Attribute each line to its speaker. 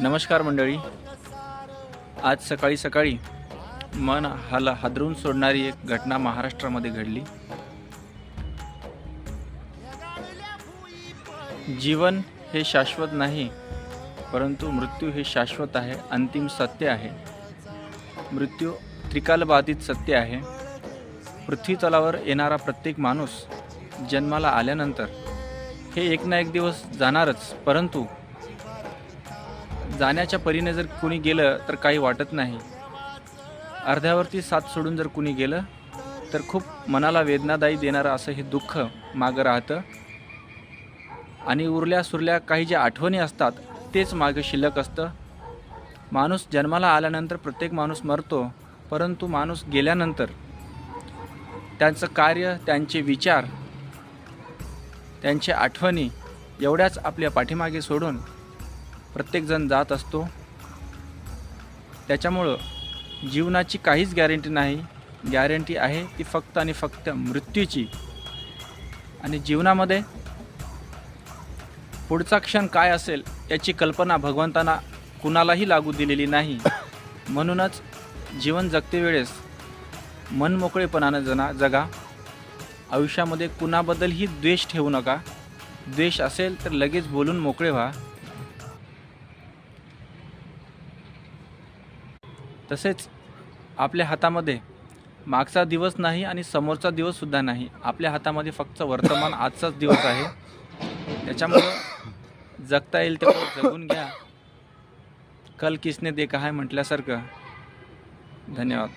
Speaker 1: नमस्कार मंडळी. आज सकाळी सकाळी मन हादरून सोडणारी एक घटना महाराष्ट्रामध्ये घडली. जीवन हे शाश्वत नाही, परंतु मृत्यू हे शाश्वत आहे, अंतिम सत्य आहे. मृत्यू त्रिकालबाधित सत्य आहे. पृथ्वी तलावर येणारा प्रत्येक माणूस जन्माला आल्यानंतर हे एक ना एक दिवस जाणारच, परंतु जाण्याच्या परीने जर कुणी गेलं तर काही वाटत नाही. अर्ध्यावरती साथ सोडून जर कुणी गेलं तर खूप मनाला वेदनादायी देणारं असं हे दुःख मागं राहतं. आणि उरल्या सुरल्या काही ज्या आठवणी असतात तेच मागं शिल्लक असतं. माणूस जन्माला आल्यानंतर प्रत्येक माणूस मरतो, परंतु माणूस गेल्यानंतर त्यांचं कार्य, त्यांचे विचार, त्यांच्या आठवणी एवढ्याच आपल्या पाठीमागे सोडून प्रत्येकजण जात असतो. त्याच्यामुळं जीवनाची काहीच गॅरंटी नाही. गॅरंटी आहे ती फक्त आणि फक्त मृत्यूची. आणि जीवनामध्ये पुढचा क्षण काय असेल याची कल्पना भगवंतांना कुणालाही लागू दिलेली नाही. म्हणूनच जीवन जगते वेळेस मनमोकळेपणानं जगा. आयुष्यामध्ये कुणाबद्दलही द्वेष ठेवू नका. द्वेष असेल तर लगेच बोलून मोकळे व्हा. तसेच आपल्या हातामध्ये मागचा दिवस नाही आणि समोरचा दिवससुद्धा नाही. आपल्या हातामध्ये फक्त वर्तमान आजचाच दिवस आहे. त्याच्यामुळं जगता येईल तेवढं जगून घ्या. कल किसने देखा है म्हटल्यासारखं. धन्यवाद.